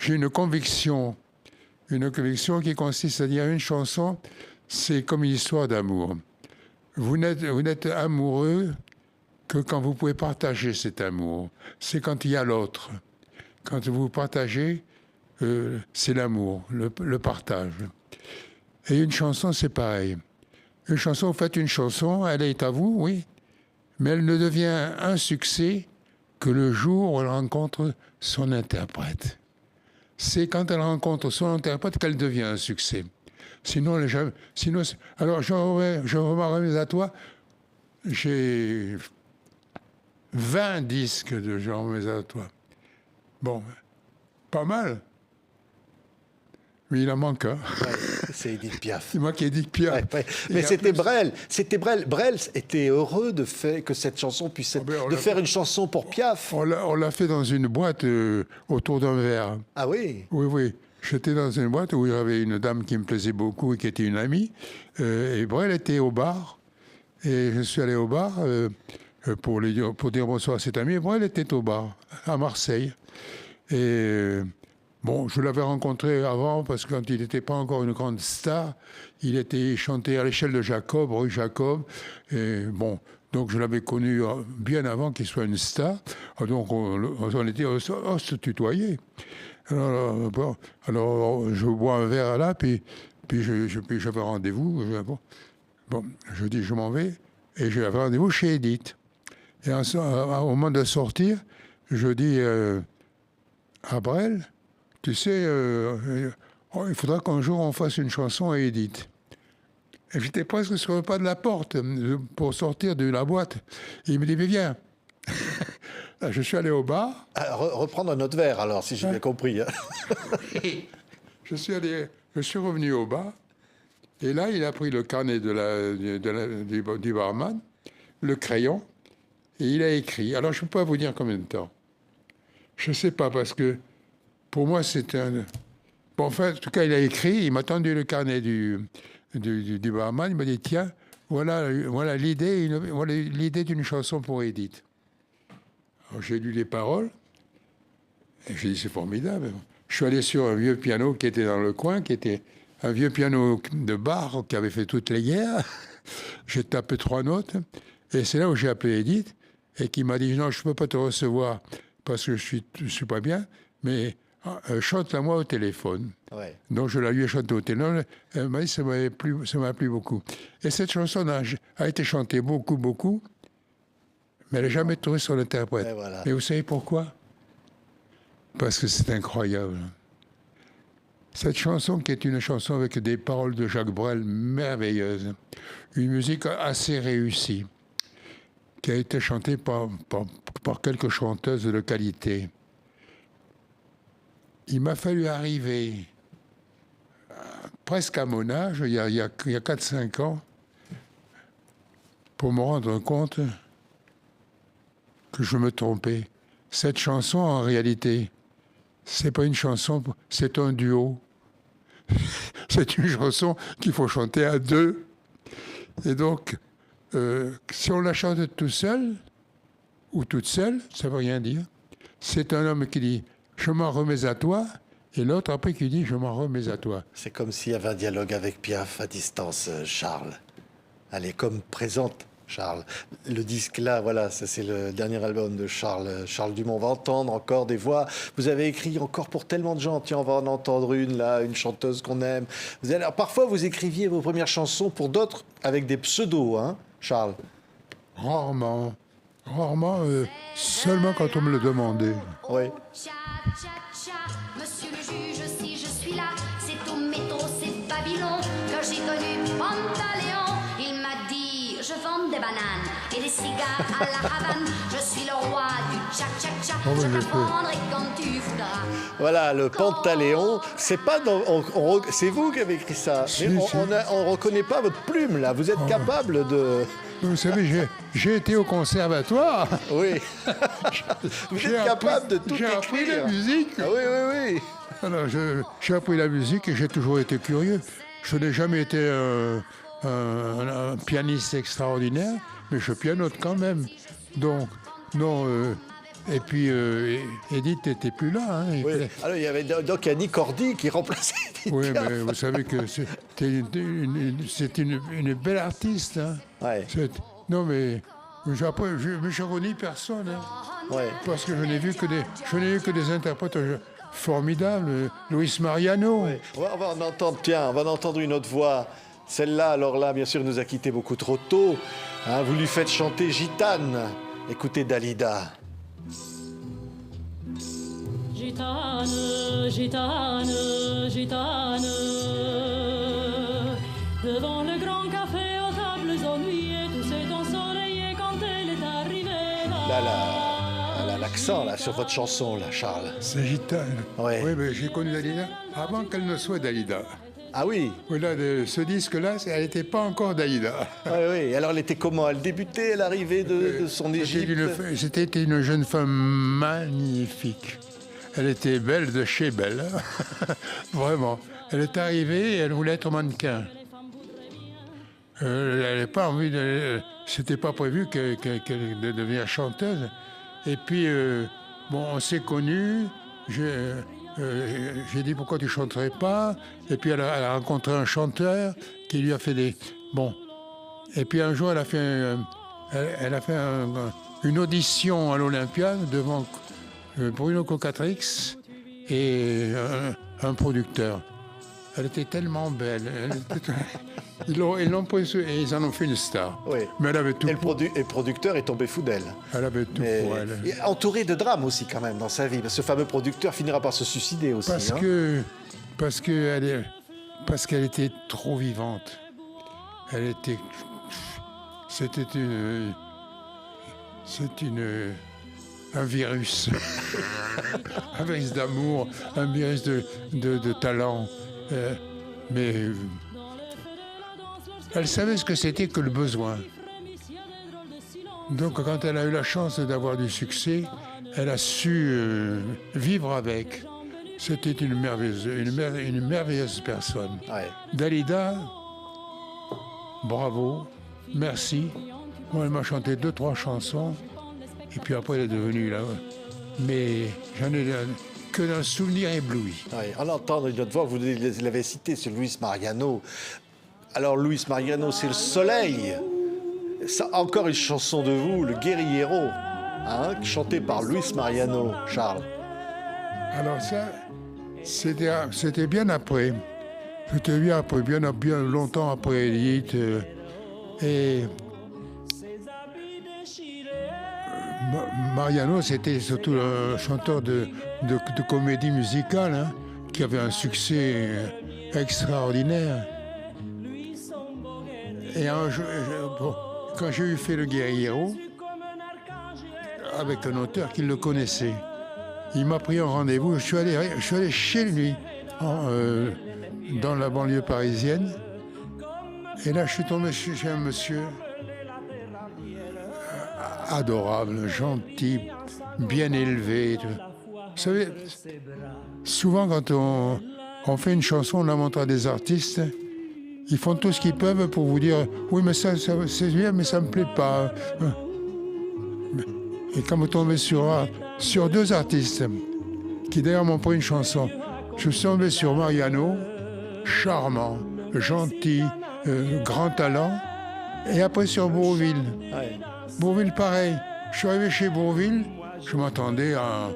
[SPEAKER 2] une conviction qui consiste à dire une chanson, c'est comme une histoire d'amour. Vous n'êtes amoureux que quand vous pouvez partager cet amour. C'est quand il y a l'autre. Quand vous partagez, c'est l'amour, le partage. Et une chanson, c'est pareil. Une chanson, vous faites une chanson, elle est à vous, oui, mais elle ne devient un succès que le jour où elle rencontre son interprète. C'est quand elle rencontre son interprète qu'elle devient un succès. Sinon, elle est jamais. Sinon, alors, je m'en remets à toi. J'ai 20 disques de Je m'en remets à toi. Bon, pas mal. Mais il en manque un. »
[SPEAKER 1] Ouais, c'est Edith Piaf.
[SPEAKER 2] C'est moi qui ai dit Pierre.
[SPEAKER 1] Ouais, ouais.
[SPEAKER 2] Et
[SPEAKER 1] Mais
[SPEAKER 2] en
[SPEAKER 1] c'était
[SPEAKER 2] plus-
[SPEAKER 1] Brel. C'était Brel. Brel était heureux que cette chanson puisse être,
[SPEAKER 2] ben, on
[SPEAKER 1] de
[SPEAKER 2] l'a-
[SPEAKER 1] faire une chanson pour Piaf.
[SPEAKER 2] On l'a fait dans une boîte autour d'un verre.
[SPEAKER 1] Ah oui.
[SPEAKER 2] Oui, oui. J'étais dans une boîte où il y avait une dame qui me plaisait beaucoup et qui était une amie. Et Brel était au bar. Et je suis allé au bar pour dire bonsoir à cette amie. Et Brel était au bar, à Marseille. Et bon, je l'avais rencontré avant parce que quand il n'était pas encore une grande star, il chantait à l'échelle de Jacob, rue Jacob. Et bon, donc je l'avais connu bien avant qu'il soit une star. Donc on était on se tutoyait. Alors, je bois un verre là, puis j'avais rendez-vous. Bon, je dis je m'en vais, et j'avais rendez-vous chez Edith. Et au moment de sortir, je dis à Brel, tu sais, il faudra qu'un jour on fasse une chanson à Edith. Et j'étais presque sur le pas de la porte pour sortir de la boîte. Et il me dit, mais viens. Je suis allé au bar.
[SPEAKER 1] Ah, reprendre un autre verre, alors, si j'ai bien compris. Hein.
[SPEAKER 2] Je suis revenu au bar. Et là, il a pris le carnet du barman, le crayon, et il a écrit. Alors, je ne peux pas vous dire combien de temps. Je ne sais pas, parce que pour moi, c'est un... Bon, enfin, en tout cas, il a écrit, il m'a tendu le carnet du barman, il m'a dit, tiens, voilà l'idée d'une chanson pour Edith. Alors, j'ai lu les paroles, et j'ai dit, c'est formidable. Je suis allé sur un vieux piano qui était dans le coin, qui était un vieux piano de bar qui avait fait toutes les guerres. J'ai tapé 3 notes, et c'est là où j'ai appelé Edith, et qui m'a dit, non, je ne peux pas te recevoir parce que je suis pas bien, mais chante-la moi au téléphone.
[SPEAKER 1] Ouais.
[SPEAKER 2] Donc je la lui ai chantée au téléphone. Elle m'a dit, ça m'a plu beaucoup. Et cette chanson a été chantée beaucoup, beaucoup, mais elle n'a jamais tourné sur l'interprète.
[SPEAKER 1] Et voilà.
[SPEAKER 2] Mais vous savez pourquoi? Parce que c'est incroyable. Cette chanson, qui est une chanson avec des paroles de Jacques Brel merveilleuses, une musique assez réussie, qui a été chantée par quelques chanteuses de qualité. Il m'a fallu arriver presque à mon âge, il y a 4-5 ans, pour me rendre compte que je me trompais. Cette chanson, en réalité, c'est pas une chanson, c'est un duo. C'est une chanson qu'il faut chanter à 2. Et donc, si on la chante tout seul, ou toute seule, ça ne veut rien dire. C'est un homme qui dit « je m'en remets à toi », et l'autre après qui dit « je m'en remets à toi ».
[SPEAKER 1] C'est comme s'il y avait un dialogue avec Piaf à distance, Charles. Elle est comme présente, Charles. Le disque là, voilà, ça c'est le dernier album de Charles Dumont. On va entendre encore des voix. Vous avez écrit encore pour tellement de gens. Tiens, on va en entendre une là, une chanteuse qu'on aime. Alors, parfois, vous écriviez vos premières chansons pour d'autres avec des pseudos, hein, Charles?
[SPEAKER 2] Rarement, seulement quand on me le demandait.
[SPEAKER 1] Oui.
[SPEAKER 4] Tcha, tcha, tcha. Monsieur le juge, si je suis là, c'est au métro, c'est Babylone que j'ai connu Pantaléon. Il m'a dit, je vends des bananes et des cigares à la Havane. Je suis le roi du tcha-tcha-tcha.
[SPEAKER 2] Oh,
[SPEAKER 4] Je
[SPEAKER 2] mais je peux.
[SPEAKER 4] t'apprendrai comme tu voudras.
[SPEAKER 1] Voilà, le Pantaléon, c'est pas dans, c'est vous qui avez écrit ça.
[SPEAKER 2] Si,
[SPEAKER 1] Mais
[SPEAKER 2] si.
[SPEAKER 1] on reconnaît pas votre plume là. Vous êtes capable de,
[SPEAKER 2] Vous savez, j'ai été au conservatoire.
[SPEAKER 1] oui, vous
[SPEAKER 2] J'ai
[SPEAKER 1] êtes capable de
[SPEAKER 2] appris-
[SPEAKER 1] tout
[SPEAKER 2] J'ai appris la
[SPEAKER 1] écrire.
[SPEAKER 2] musique.
[SPEAKER 1] Ah oui, oui, oui.
[SPEAKER 2] Alors, j'ai appris la musique et j'ai toujours été curieux. Je n'ai jamais été un pianiste extraordinaire, mais je pianote quand même. Donc, non. Et puis, Edith n'était plus là. Hein, il
[SPEAKER 1] Oui.
[SPEAKER 2] fallait-
[SPEAKER 1] Alors il y avait donc Annie Cordy qui remplaçait Edith
[SPEAKER 2] Oui,
[SPEAKER 1] Piaf.
[SPEAKER 2] mais vous savez que c'est une belle artiste. Hein.
[SPEAKER 1] Ouais,
[SPEAKER 2] Non, mais je renis personne. Hein.
[SPEAKER 1] ouais.
[SPEAKER 2] Parce que je n'ai vu que des interprètes formidables. Luis Mariano.
[SPEAKER 1] On va en entendre, tiens, on va en entendre une autre voix. Celle-là, alors là, bien sûr, nous a quittés beaucoup trop tôt. Hein, vous lui faites chanter Gitane. Écoutez Dalida.
[SPEAKER 6] Gitane, gitane, gitane, devant le grand café aux tables ennuyées, tous s'est ensoleillé quand elle est arrivée.
[SPEAKER 1] Là, l'accent, là, sur votre chanson, là, Charles.
[SPEAKER 2] C'est Gitane.
[SPEAKER 1] Ouais.
[SPEAKER 2] Oui, mais j'ai connu Dalida avant qu'elle ne soit Dalida.
[SPEAKER 1] Ah oui,
[SPEAKER 2] Voilà, ce disque-là, elle n'était pas encore Dalida.
[SPEAKER 1] oui, oui. Alors, elle était comment? Elle débutait, l'arrivée de son Égypte?
[SPEAKER 2] C'était une jeune femme magnifique. Elle était belle de chez belle. Vraiment. Elle est arrivée et elle voulait être mannequin. Elle n'avait pas envie de... C'était pas prévu qu'elle de devenir chanteuse. Et puis, bon, on s'est connus. J'ai dit pourquoi tu chanterais pas. Et puis elle a rencontré un chanteur qui lui a fait des... Bon. Et puis un jour, elle a fait, une audition à l'Olympia devant Bruno Cocatrix et un producteur. Elle était tellement belle. Ils en ont fait une star.
[SPEAKER 1] Oui.
[SPEAKER 2] Mais elle avait tout
[SPEAKER 1] Et le producteur est tombé fou d'elle.
[SPEAKER 2] Elle avait tout
[SPEAKER 1] Mais
[SPEAKER 2] pour elle.
[SPEAKER 1] et entouré de drames aussi, quand même, dans sa vie. Parce que ce fameux producteur finira par se suicider aussi.
[SPEAKER 2] Parce
[SPEAKER 1] hein.
[SPEAKER 2] parce qu'elle était trop vivante. C'était un virus. Un virus d'amour, un virus de talent. Mais elle savait ce que c'était que le besoin. Donc quand elle a eu la chance d'avoir du succès, elle a su vivre avec. C'était une merveilleuse personne.
[SPEAKER 1] Ouais.
[SPEAKER 2] Dalida, bravo, merci. Moi, elle m'a chanté 2-3 chansons, et puis après, elle est devenue là. Mais j'en ai que d'un souvenir ébloui.
[SPEAKER 1] Ouais, on entend une autre voix, vous l'avez cité, c'est Luis Mariano. Alors, Luis Mariano, c'est le soleil. Ça, encore une chanson de vous, le Guerriero, hein, chantée par Luis Mariano, Charles.
[SPEAKER 2] Alors ça, c'était bien après. C'était bien après, bien longtemps après Edith. Et Mariano, c'était surtout un chanteur de comédie musicale, hein, qui avait un succès extraordinaire. Et un jour, quand j'ai eu fait le Guerriero, avec un auteur qui le connaissait, il m'a pris un rendez-vous. Je suis allé chez lui, dans la banlieue parisienne. Et là, je suis tombé chez un monsieur adorable, gentil, bien élevé. Vous savez, souvent quand on fait une chanson, on la montre à des artistes, ils font tout ce qu'ils peuvent pour vous dire « Oui, mais ça c'est bien, mais ça me plaît pas. » Et quand vous tombez sur 2 artistes qui d'ailleurs m'ont pris une chanson, je suis tombé sur Mariano, charmant, gentil, grand talent, et après sur Bourvil.
[SPEAKER 1] Ouais.
[SPEAKER 2] Bourvil, pareil. Je suis arrivé chez Bourvil, je m'attendais à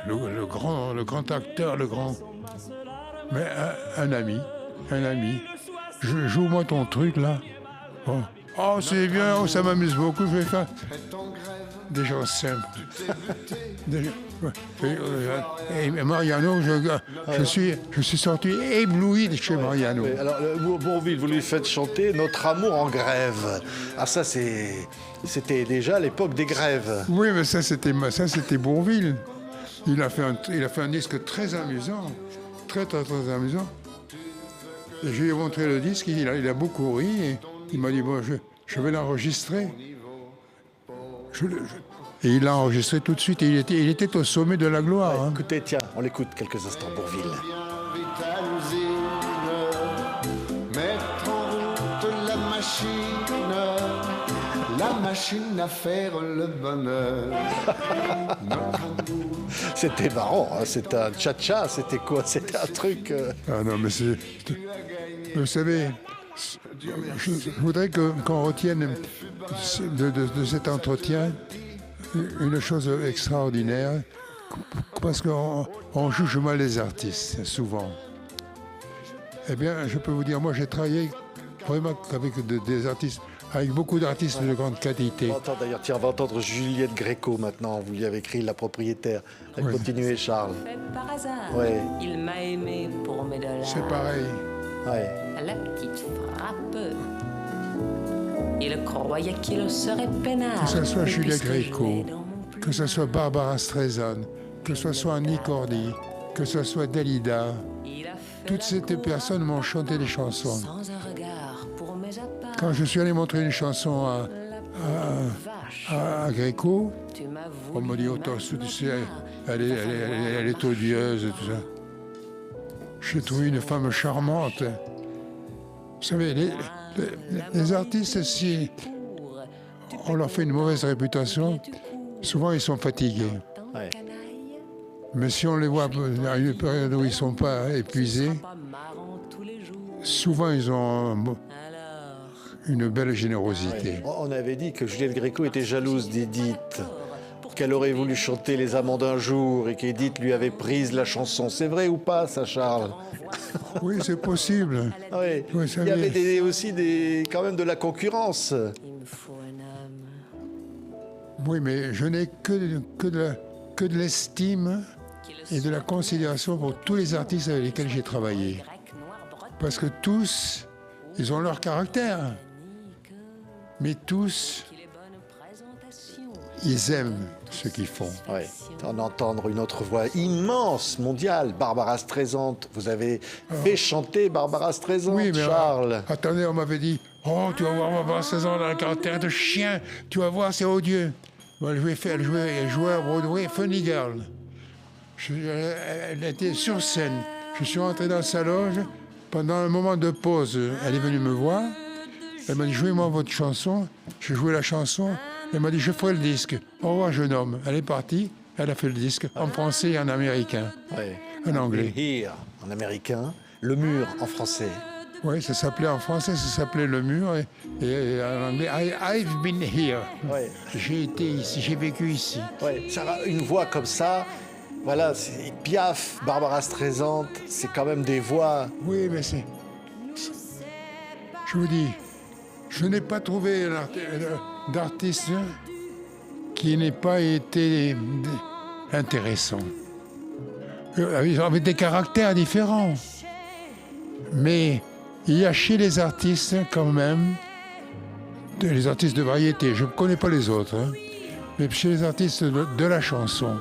[SPEAKER 2] le grand acteur, mais un ami. Joue-moi ton truc là. Bon. Oh, c'est bien, oh, ça m'amuse beaucoup, je vais faire des gens simples. Ouais. Et Mariano, je suis sorti ébloui de chez Mariano.
[SPEAKER 1] Oui, alors, Bourvil, vous lui faites chanter Notre amour en grève. Ah, ça, c'était déjà l'époque des grèves.
[SPEAKER 2] Oui, mais ça c'était Bourvil. Il a fait un disque très amusant, très amusant. Et je lui ai montré le disque, il a beaucoup ri et il m'a dit bon, je vais l'enregistrer. Et il l'a enregistré tout de suite. Et il était au sommet de la gloire. Hein.
[SPEAKER 1] Écoutez, tiens, on l'écoute quelques instants, Bourvil.
[SPEAKER 3] Viens vite à l'usine, mettre en route la machine à faire le bonheur.
[SPEAKER 1] C'était marrant, hein, c'était un cha-cha, c'était quoi? C'était un truc...
[SPEAKER 2] Ah non, mais c'est... Vous savez, je voudrais qu'on retienne de cet entretien une chose extraordinaire, parce qu'on juge mal les artistes, souvent. Eh bien, je peux vous dire, moi j'ai travaillé vraiment avec des artistes, avec beaucoup d'artistes de grande qualité.
[SPEAKER 1] D'ailleurs, tiens, on va entendre Juliette Gréco maintenant, vous lui avez écrit La propriétaire. Elle continuait, Charles.
[SPEAKER 7] Par hasard,
[SPEAKER 1] Ouais.
[SPEAKER 7] il m'a aimé pour mes dollars.
[SPEAKER 2] C'est pareil.
[SPEAKER 1] Ouais.
[SPEAKER 7] La petite frappe. Il croyait qu'il serait peinard.
[SPEAKER 2] Que ce soit Juliette
[SPEAKER 7] puisque je
[SPEAKER 2] Gréco,
[SPEAKER 7] l'ai dans mon plus
[SPEAKER 2] que ce soit Barbara Streisand, que ce soit Annie Cordy, que ce soit Dalida,
[SPEAKER 7] Il a fait
[SPEAKER 2] toutes
[SPEAKER 7] la
[SPEAKER 2] ces
[SPEAKER 7] cour
[SPEAKER 2] personnes m'ont chanté des chansons.
[SPEAKER 7] sans un regard pour mes apparts.
[SPEAKER 2] Quand je suis allé montrer une chanson
[SPEAKER 7] Vache,
[SPEAKER 2] à Gréco,
[SPEAKER 7] tu m'as
[SPEAKER 2] on
[SPEAKER 7] voulu
[SPEAKER 2] me dit, oh, tu sais, elle est odieuse, tout ça. J'ai trouvé une femme charmante. Vous savez, les artistes, si on leur fait une mauvaise réputation, souvent ils sont fatigués.
[SPEAKER 1] Ouais.
[SPEAKER 2] Mais si on les voit à une période où ils ne sont pas épuisés,
[SPEAKER 7] pas marrant tous les jours.
[SPEAKER 2] souvent ils ont
[SPEAKER 7] Alors,
[SPEAKER 2] une belle générosité.
[SPEAKER 1] On avait dit que Juliette Gréco était jalouse d'Édith, qu'elle aurait voulu chanter Les Amants d'un jour et qu'Édith lui avait prise la chanson. C'est vrai ou pas, ça, Charles?
[SPEAKER 2] Oui, c'est possible.
[SPEAKER 1] Oui.
[SPEAKER 2] Oui, ça
[SPEAKER 1] Il y avait
[SPEAKER 2] vient.
[SPEAKER 1] aussi quand même de la concurrence.
[SPEAKER 7] il me faut un homme
[SPEAKER 2] Oui, mais je n'ai que de l'estime et de la considération pour tous les artistes avec lesquels j'ai travaillé.
[SPEAKER 7] grec, noir, breton,
[SPEAKER 2] Parce que tous, ils ont leur caractère. Mais tous,
[SPEAKER 7] qu'il est bonne présentation.
[SPEAKER 2] ils aiment ce qu'ils font.
[SPEAKER 1] Ouais. En entendre une autre voix immense, mondiale, Barbara Streisand. Vous avez fait chanter Barbara Streisand,
[SPEAKER 2] Oui, mais
[SPEAKER 1] Charles.
[SPEAKER 2] attendez, on m'avait dit, oh, tu vas voir Barbara Streisand dans un caractère de chien, tu vas voir, c'est odieux. Bon, elle jouait à Broadway, Funny Girl. Elle était sur scène. Je suis rentré dans sa loge. Pendant un moment de pause, elle est venue me voir. Elle m'a dit, jouez-moi votre chanson. J'ai joué la chanson. Elle m'a dit, je ferai le disque. Au revoir, jeune homme. Elle est partie. Elle a fait le disque en français et en américain.
[SPEAKER 1] Ouais.
[SPEAKER 2] En anglais.
[SPEAKER 1] Here, en américain. Le mur, en français.
[SPEAKER 2] Oui, ça s'appelait en français, ça s'appelait Le Mur. Et en anglais, I've been here.
[SPEAKER 1] Ouais.
[SPEAKER 2] J'ai été ici, j'ai vécu ici.
[SPEAKER 1] Ouais. Sarah, une voix comme ça, voilà, c'est Piaf, Barbara Streisand, c'est quand même des voix.
[SPEAKER 2] Oui, mais c'est... Je vous dis, je n'ai pas trouvé d'artiste qui n'ait pas été intéressant. Ils avaient des caractères différents. Mais il y a chez les artistes, quand même, les artistes de variété, je ne connais pas les autres, hein, mais chez les artistes de la chanson,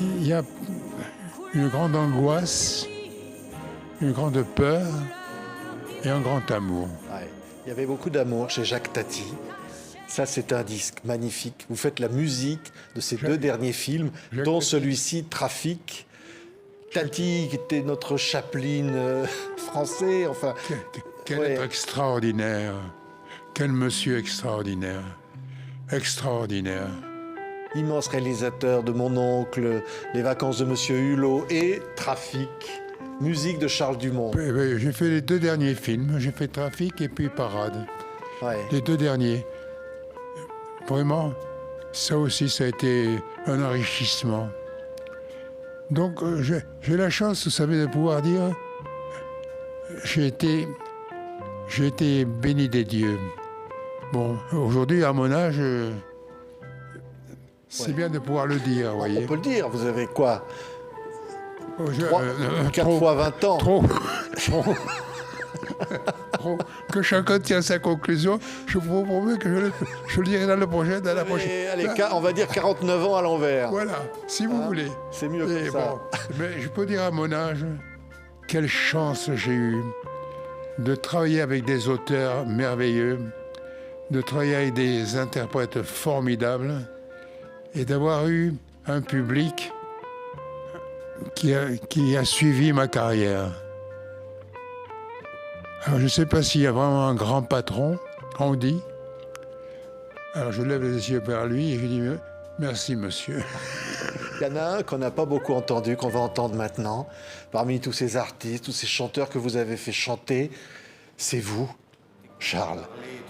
[SPEAKER 2] il y a une grande angoisse, une grande peur et un grand amour.
[SPEAKER 1] Ouais. Il y avait beaucoup d'amour chez Jacques Tati. Ça, c'est un disque magnifique. Vous faites la musique de ces deux derniers films, dont celui-ci, Trafic. Tati, qui était notre Chaplin français, enfin...
[SPEAKER 2] Quel
[SPEAKER 1] Ouais.
[SPEAKER 2] être extraordinaire, quel monsieur extraordinaire, extraordinaire.
[SPEAKER 1] Immense réalisateur de Mon oncle, Les vacances de Monsieur Hulot et Trafic, musique de Charles Dumont.
[SPEAKER 2] J'ai fait les deux derniers films, j'ai fait Trafic et puis Parade.
[SPEAKER 1] Ouais.
[SPEAKER 2] Les deux derniers. Vraiment, ça aussi, ça a été un enrichissement. Donc, j'ai la chance, vous savez, de pouvoir dire, j'ai été béni des dieux. Bon, aujourd'hui, à mon âge, c'est bien de pouvoir le dire, vous voyez.
[SPEAKER 1] On peut le dire, vous avez quoi?
[SPEAKER 2] Oh,
[SPEAKER 1] 4 fois 20 ans.
[SPEAKER 2] Trop. Trop. Que chacun tire sa conclusion. Je vous promets que je le dirai dans la prochaine.
[SPEAKER 1] Allez, on va dire 49 ans à l'envers.
[SPEAKER 2] Voilà, si vous voulez.
[SPEAKER 1] C'est mieux que ça.
[SPEAKER 2] Bon, mais je peux dire à mon âge, quelle chance j'ai eue de travailler avec des auteurs merveilleux, de travailler avec des interprètes formidables et d'avoir eu un public qui a suivi ma carrière. Alors, je ne sais pas s'il y a vraiment un grand patron, on dit. Alors, je lève les yeux vers lui et je dis « Merci, monsieur ».
[SPEAKER 1] Il y en a un qu'on n'a pas beaucoup entendu, qu'on va entendre maintenant. Parmi tous ces artistes, tous ces chanteurs que vous avez fait chanter, c'est vous, Charles.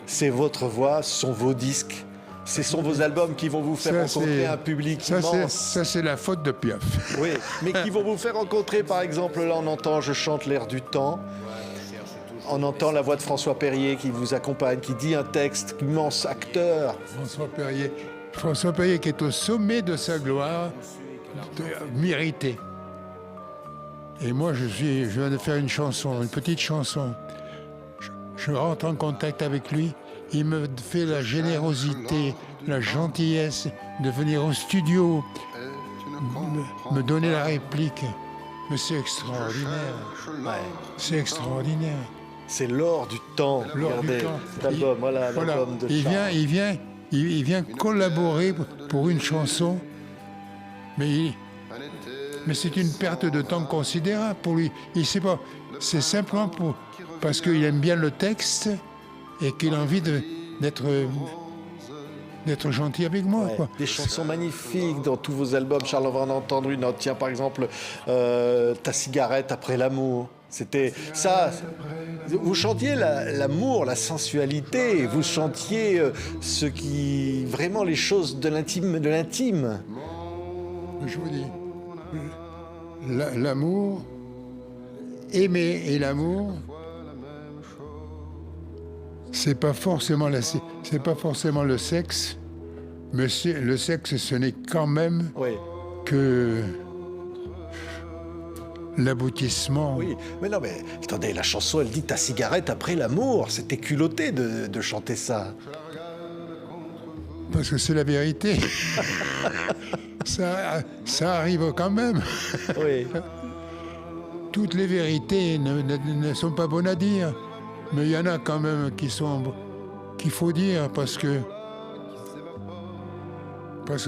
[SPEAKER 1] C'est votre voix, ce sont vos disques. Ce sont vos albums qui vont vous faire rencontrer un public immense.
[SPEAKER 2] Ça, c'est la faute de Piaf.
[SPEAKER 1] Oui, mais qui vont vous faire rencontrer, par exemple, là on entend « Je chante l'air du temps ». On entend la voix de François Perrier qui vous accompagne, qui dit un texte, immense acteur.
[SPEAKER 2] François Perrier qui est au sommet de sa gloire, méritée. Et moi, je viens de faire une chanson, une petite chanson. Je rentre en contact avec lui. Il me fait la générosité, la gentillesse de venir au studio, me donner la réplique. Mais c'est extraordinaire.
[SPEAKER 1] Ouais.
[SPEAKER 2] C'est extraordinaire.
[SPEAKER 1] C'est l'or du temps. Regardez, cet album, voilà. L'album de Charles.
[SPEAKER 2] Il vient collaborer pour une chanson, mais c'est une perte de temps considérable pour lui. Il sait pas. C'est simplement parce qu'il aime bien le texte et qu'il a envie d'être gentil avec moi.
[SPEAKER 1] Ouais,
[SPEAKER 2] quoi.
[SPEAKER 1] des chansons magnifiques dans tous vos albums. Charles, on va en entendre une. Tiens, par exemple, Ta cigarette après l'amour. C'était ça. Vous chantiez l'amour, la sensualité. Vous chantiez vraiment les choses de l'intime.
[SPEAKER 2] Je vous dis, l'amour, aimer et l'amour, c'est pas forcément le sexe, mais le sexe, ce n'est quand même que l'aboutissement.
[SPEAKER 1] Oui, mais non, mais attendez, la chanson, elle dit Ta cigarette après l'amour. C'était culotté de chanter ça.
[SPEAKER 2] Parce que c'est la vérité. ça arrive quand même.
[SPEAKER 1] Oui.
[SPEAKER 2] Toutes les vérités ne sont pas bonnes à dire, mais il y en a quand même qu'il faut dire parce que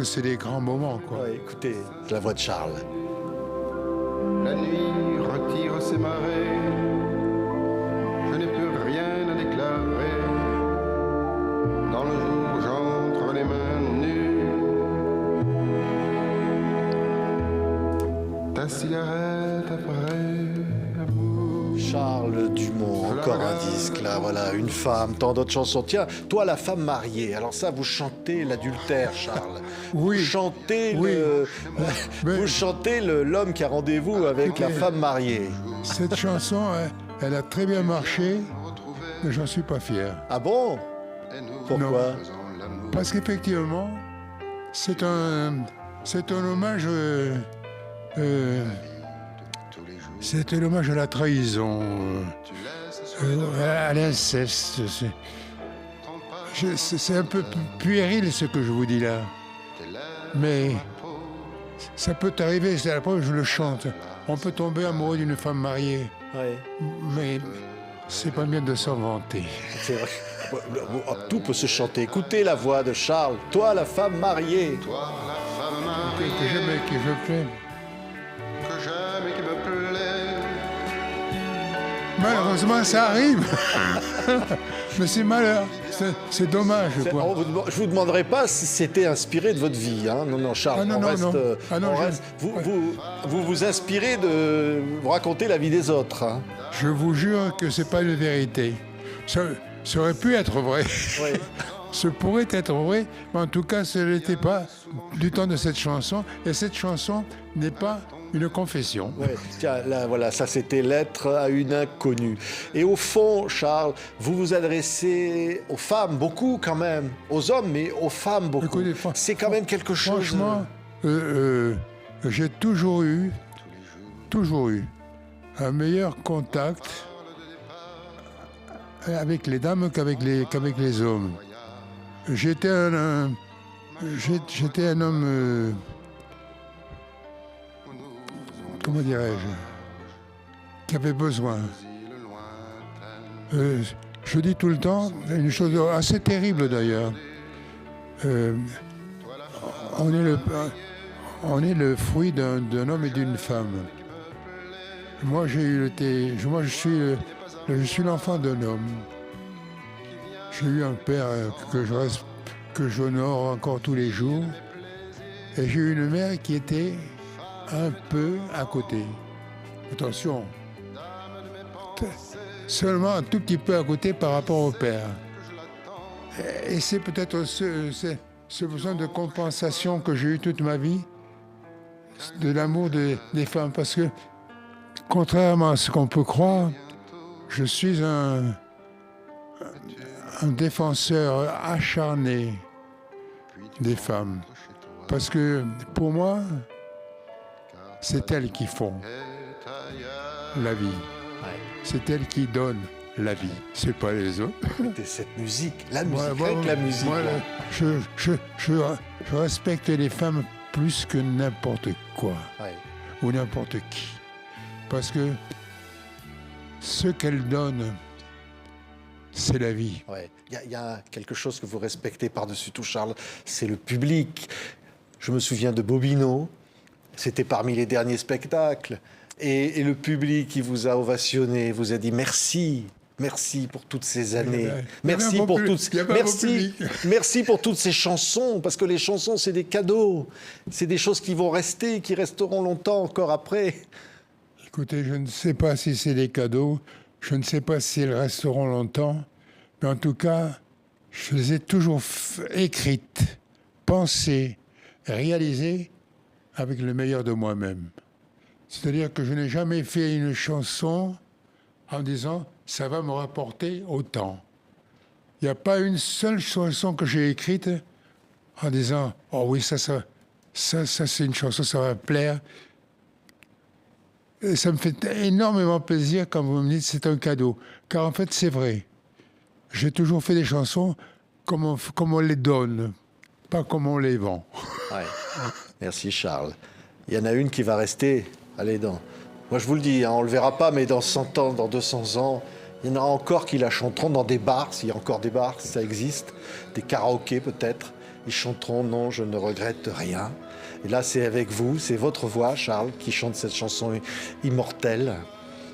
[SPEAKER 2] c'est des grands moments, quoi.
[SPEAKER 1] Ouais, écoutez, c'est la voix de Charles.
[SPEAKER 3] La nuit retire ses marées, je n'ai plus rien à déclarer. Dans le jour, j'entre les mains nues. Ta cigarette après l'amour.
[SPEAKER 1] Charles Dumont, encore un disque, là, voilà, une femme, tant d'autres chansons. Tiens, toi, la femme mariée, alors ça, vous chantez l'adultère, Charles.
[SPEAKER 2] Oui.
[SPEAKER 1] Vous chantez
[SPEAKER 2] Oui.
[SPEAKER 1] vous chantez l'homme qui a rendez-vous avec la femme mariée.
[SPEAKER 2] Cette chanson, elle a très bien marché, mais j'en suis pas fier.
[SPEAKER 1] Ah bon? Pourquoi?
[SPEAKER 2] Parce qu'effectivement, c'est un hommage. C'est un hommage à la trahison, à l'inceste. C'est un peu puéril ce que je vous dis là. Mais ça peut arriver, c'est la preuve que je le chante. On peut tomber amoureux d'une femme mariée,
[SPEAKER 1] Ouais,
[SPEAKER 2] mais c'est pas bien de s'en vanter.
[SPEAKER 1] c'est vrai. Tout peut se chanter. Écoutez la voix de Charles. Toi, la femme mariée.
[SPEAKER 3] Toi, la femme mariée,
[SPEAKER 2] Que jamais que je plais.
[SPEAKER 3] que jamais qui me plaît.
[SPEAKER 2] Malheureusement, ça arrive. Mais c'est malheur. C'est dommage, quoi.
[SPEAKER 1] Je vous demanderai pas si c'était inspiré de votre vie. Hein. Non, Charles,
[SPEAKER 2] Ah, non,
[SPEAKER 1] on
[SPEAKER 2] non,
[SPEAKER 1] reste,
[SPEAKER 2] non. Ah, non,
[SPEAKER 1] on
[SPEAKER 2] je-
[SPEAKER 1] reste- vous inspirez de vous raconter la vie des autres. Hein.
[SPEAKER 2] Je vous jure que c'est pas une vérité. Ça aurait pu être vrai.
[SPEAKER 1] Oui.
[SPEAKER 2] Ce pourrait être vrai, mais en tout cas, ce n'était pas du temps de cette chanson. Et cette chanson n'est pas une confession.
[SPEAKER 1] Ouais, tiens, là, voilà, ça c'était lettre à une inconnue. Et au fond, Charles, vous vous adressez aux femmes, beaucoup quand même, aux hommes, mais aux femmes beaucoup.
[SPEAKER 2] Écoutez,
[SPEAKER 1] C'est quand même quelque chose.
[SPEAKER 2] Franchement, j'ai toujours eu un meilleur contact avec les dames qu'avec les hommes. J'étais un homme, comment dirais-je, qui avait besoin. Je dis tout le temps une chose assez terrible d'ailleurs. On est le fruit d'un homme et d'une femme. Moi, je suis l'enfant d'un homme. J'ai eu un père que j'honore encore tous les jours. Et j'ai eu une mère qui était un peu à côté. Attention, seulement un tout petit peu à côté par rapport au père. Et c'est peut-être ce besoin de compensation que j'ai eu toute ma vie, de l'amour des femmes. Parce que, contrairement à ce qu'on peut croire, je suis un défenseur acharné des femmes. Parce que, pour moi, c'est elles qui font la vie. C'est elles qui donnent la vie. C'est pas les autres.
[SPEAKER 1] Écoutez, cette musique, la musique, avec la musique.
[SPEAKER 2] Moi,
[SPEAKER 1] là.
[SPEAKER 2] je respecte les femmes plus que n'importe quoi
[SPEAKER 1] Ouais.
[SPEAKER 2] ou n'importe qui. Parce que ce qu'elles donnent, c'est la vie.
[SPEAKER 1] Ouais. Il y a quelque chose que vous respectez par-dessus tout, Charles, c'est le public. Je me souviens de Bobino, c'était parmi les derniers spectacles. Et le public qui vous a ovationné, vous a dit merci. Merci pour toutes ces années. Merci pour toutes. Merci pour toutes ces chansons, parce que les chansons, c'est des cadeaux. C'est des choses qui vont rester, qui resteront longtemps encore après.
[SPEAKER 2] Écoutez, je ne sais pas si c'est des cadeaux, je ne sais pas si elles resteront longtemps, mais en tout cas, je les ai toujours écrites, pensées, réalisées avec le meilleur de moi-même. C'est-à-dire que je n'ai jamais fait une chanson en disant « ça va me rapporter autant ». Il n'y a pas une seule chanson que j'ai écrite en disant « oh oui, ça c'est une chanson, ça va me plaire ». Et ça me fait énormément plaisir quand vous me dites c'est un cadeau. Car en fait, c'est vrai. J'ai toujours fait des chansons comme on les donne, pas comme on les vend.
[SPEAKER 1] Ouais. Merci, Charles. Il y en a une qui va rester. Allez, moi, je vous le dis, hein, on ne le verra pas, mais dans 100 ans, dans 200 ans, il y en aura encore qui la chanteront dans des bars, s'il y a encore des bars, si ça existe, des karaokés peut-être. Ils chanteront « Non, je ne regrette rien ». Et là, c'est avec vous, c'est votre voix, Charles, qui chante cette chanson immortelle.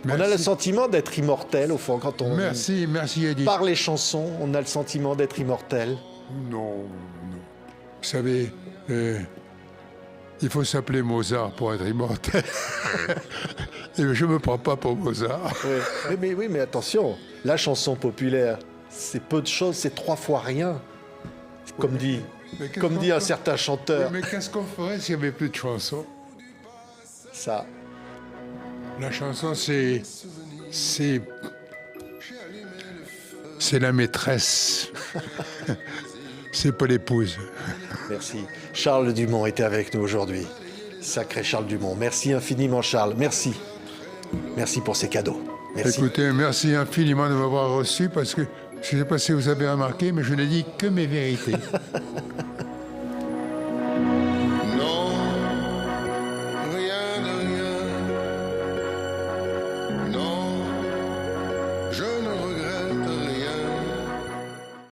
[SPEAKER 2] Merci.
[SPEAKER 1] On a le sentiment d'être immortel, au fond, quand on
[SPEAKER 2] Merci Edith.
[SPEAKER 1] par les chansons, on a le sentiment d'être immortel.
[SPEAKER 2] Non. Vous savez, il faut s'appeler Mozart pour être immortel. Et je ne me prends pas pour Mozart.
[SPEAKER 1] Oui, mais attention, la chanson populaire, c'est peu de choses, c'est 3 fois rien. Comme dit un certain chanteur.
[SPEAKER 2] Oui, mais qu'est-ce qu'on ferait s'il n'y avait plus de chansons?
[SPEAKER 1] Ça.
[SPEAKER 2] La chanson, c'est la maîtresse. C'est pas l'épouse.
[SPEAKER 1] Merci. Charles Dumont était avec nous aujourd'hui. Sacré Charles Dumont. Merci infiniment, Charles. Merci. Merci pour ces cadeaux. Merci.
[SPEAKER 2] Écoutez, merci infiniment de m'avoir reçu parce que je ne sais pas si vous avez remarqué, mais je n'ai dit que mes vérités.